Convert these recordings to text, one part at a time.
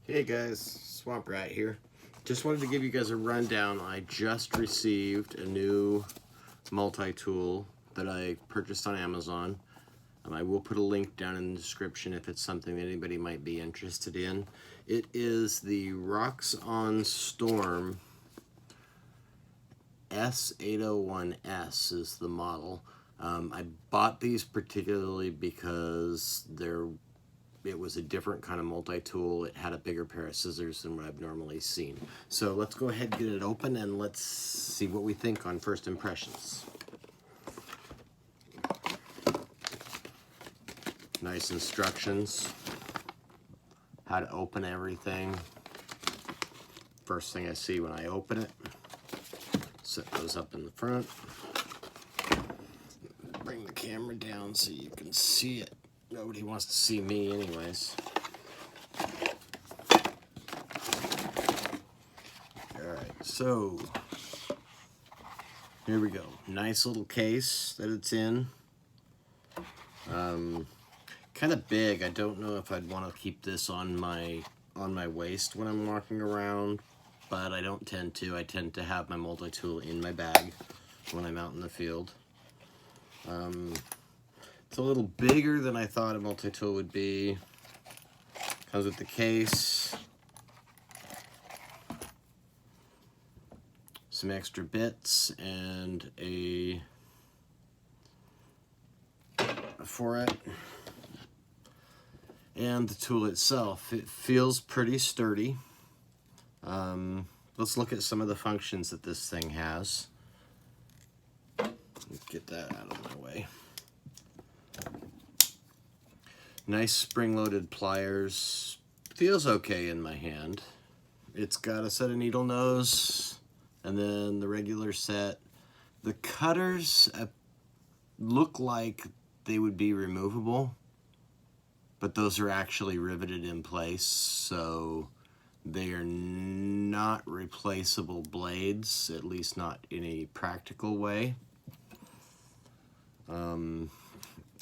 Hey guys, Swamp Rat here. Just wanted to give you guys a rundown. I just received a new multi-tool that I purchased on Amazon. I will put a link down in the description if it's something that anybody might be interested in. It is the Roxon Storm S801S is the model. I bought these particularly because it was a different kind of multi-tool. It had a bigger pair of scissors than what I've normally seen. So let's go ahead and get it open and let's see what we think on first impressions. Nice instructions, how to open everything. First thing I see when I open it, set those up in the front. Bring the camera down so you can see it. Nobody wants to see me anyways. Alright, so here we go. Nice little case that it's in. Kind of big. I don't know if I'd want to keep this on my waist when I'm walking around, but I don't tend to. I tend to have my multi-tool in my bag when I'm out in the field. It's a little bigger than I thought a multi-tool would be. Comes with the case, some extra bits, and a for it. And the tool itself, it feels pretty sturdy. Let's look at some of the functions that this thing has. Let's get that out of my way. Nice spring-loaded pliers. Feels okay in my hand. It's got a set of needle nose and then the regular set. The cutters look like they would be removable, but those are actually riveted in place, so they are not replaceable blades, at least not in a practical way.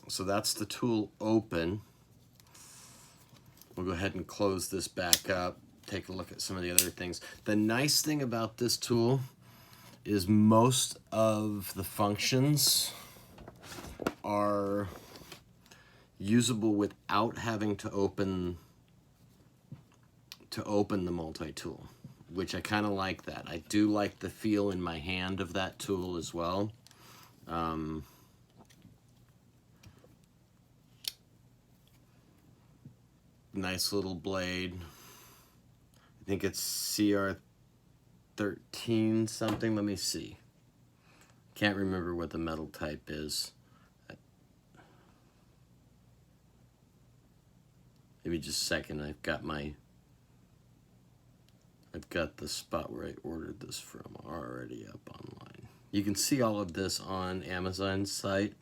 So that's the tool open. We'll go ahead and close this back up, take a look at some of the other things. The nice thing about this tool is most of the functions are usable without having to open the multi-tool, which I kind of like that. I do like the feel in my hand of that tool as well. Nice little blade. I think it's CR13 something. Let me see. Can't remember what the metal type is. Maybe just a second. I've got the spot where I ordered this from already up online. You can see all of this on Amazon's site.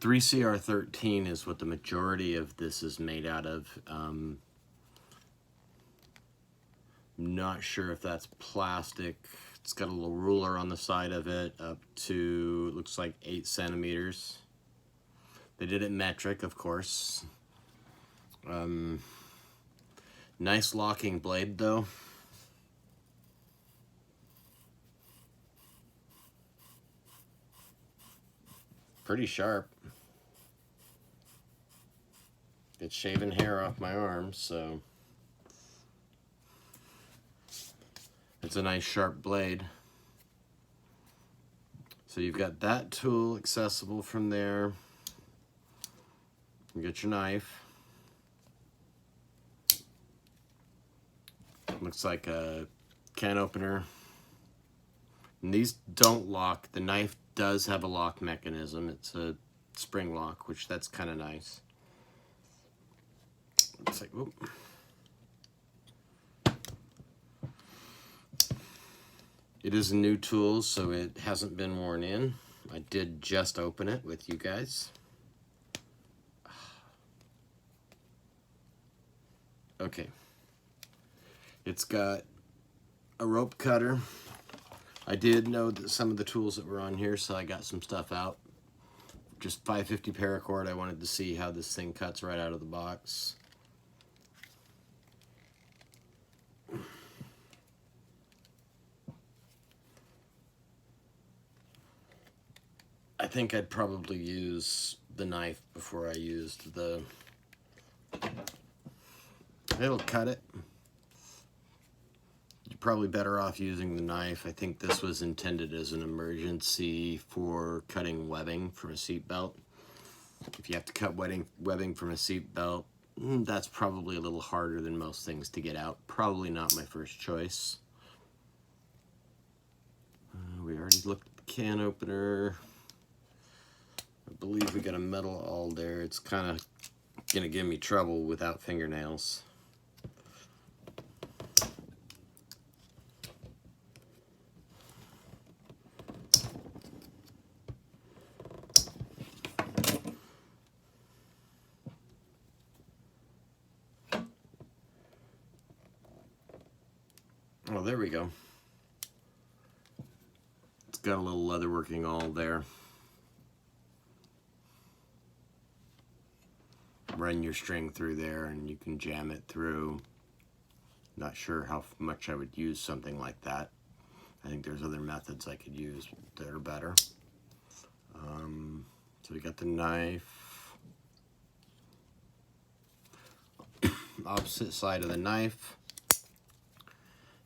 CR13 is what the majority of this is made out of. Not sure if that's plastic. It's got a little ruler on the side of it up to, looks like 8 centimeters. They did it metric, of course. Nice locking blade though. Pretty sharp. It's shaving hair off my arm, so it's a nice sharp blade. So you've got that tool accessible from there. You get your knife. Looks like a can opener. And these don't lock. The knife does have a lock mechanism. It's a spring lock, which that's kind of nice. Looks like, whoop. It is a new tool, so it hasn't been worn in. I did just open it with you guys. Okay. It's got a rope cutter. I did know that some of the tools that were on here, so I got some stuff out. just 550 paracord. I wanted to see how this thing cuts right out of the box. I think I'd probably use the knife before I used the... It'll cut it. You're probably better off using the knife. I think this was intended as an emergency for cutting webbing from a seat belt. If you have to cut webbing from a seat belt, that's probably a little harder than most things to get out. Probably not my first choice. We already looked at the can opener. I believe we got a metal awl there. It's kind of going to give me trouble without fingernails. Oh, there we go. It's got a little leatherworking awl there. Run your string through there and you can jam it through. Not sure how much I would use something like that. I think there's other methods I could use that are better. So we got the knife. Opposite side of the knife,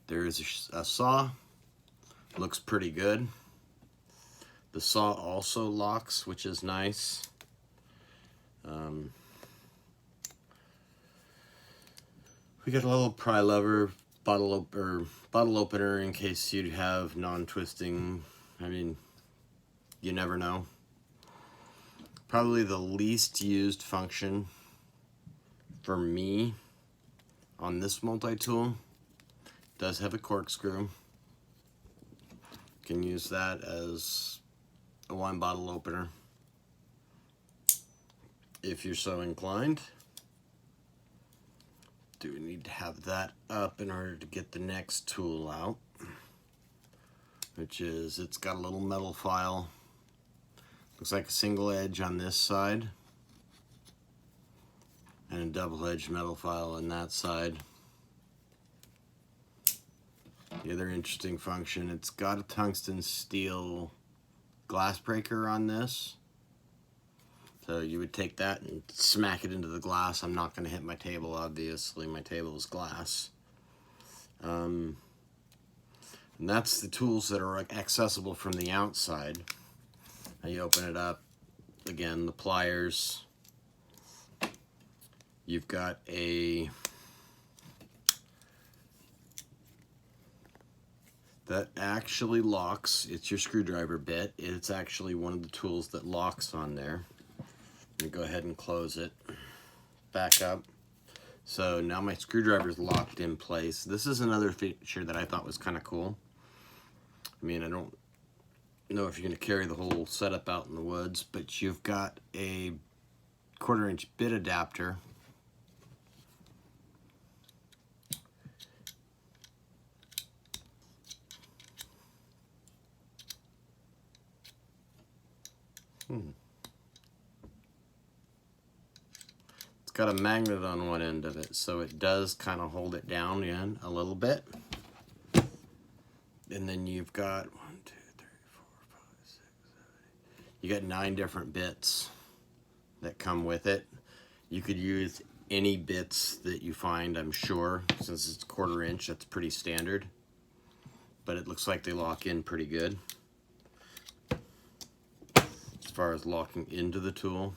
there's a saw. Looks pretty good. The saw also locks, which is nice. We got a little pry lever, bottle opener in case you have non-twisting. I mean, you never know. Probably the least used function for me on this multi-tool. Does have a corkscrew. Can use that as a wine bottle opener if you're so inclined. Do we need to have that up in order to get the next tool out, which is, it's got a little metal file. Looks like a single edge on this side and a double-edged metal file on that side. The other interesting function, it's got a tungsten steel glass breaker on this. So you would take that and smack it into the glass. I'm not going to hit my table, obviously. My table is glass. And that's the tools that are accessible from the outside. Now you open it up. Again, the pliers. You've got a... that actually locks. It's your screwdriver bit. It's actually one of the tools that locks on there. Let me go ahead and close it. Back up. So now my screwdriver is locked in place. This is another feature that I thought was kind of cool. I mean, I don't know if you're going to carry the whole setup out in the woods, but you've got a 1/4 inch bit adapter. It's got a magnet on one end of it, so it does kind of hold it down in a little bit. And then you've got 1, 2, 3, 4, 5, 6, 7, 8. You got 9 different bits that come with it. You could use any bits that you find, I'm sure. Since it's 1/4 inch, that's pretty standard. But it looks like they lock in pretty good as far as locking into the tool.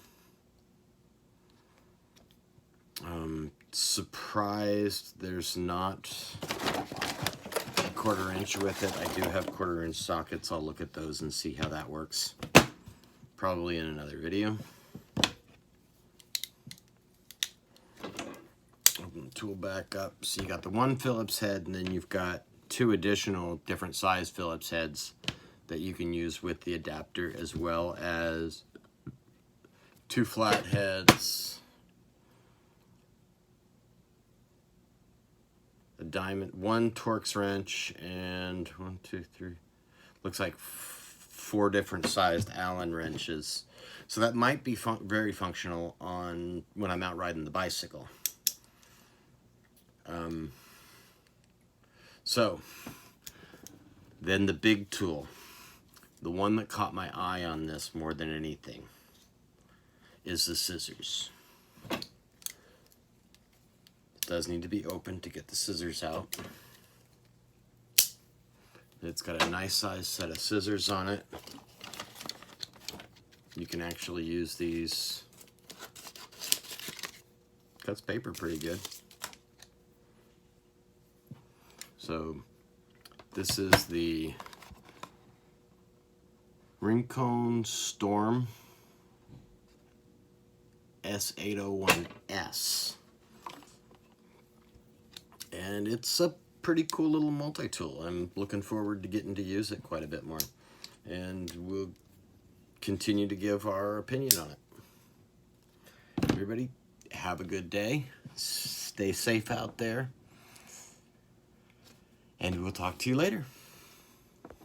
Surprised there's not a 1/4 inch with it. I do have 1/4 inch sockets. I'll look at those and see how that works. Probably in another video. Open the tool back up. So you got the one Phillips head, and then you've got 2 additional different size Phillips heads that you can use with the adapter, as well as 2 flat heads, a diamond, 1 Torx wrench, and 1, 2, 3, looks like 4 different sized Allen wrenches. So that might be very functional on when I'm out riding the bicycle. So then the big tool, the one that caught my eye on this more than anything, is the scissors. It does need to be opened to get the scissors out. It's got a nice size set of scissors on it. You can actually use these. Cuts paper pretty good. So this is the Roxon Storm S801S. And it's a pretty cool little multi-tool. I'm looking forward to getting to use it quite a bit more. And we'll continue to give our opinion on it. Everybody, have a good day. Stay safe out there. And we'll talk to you later.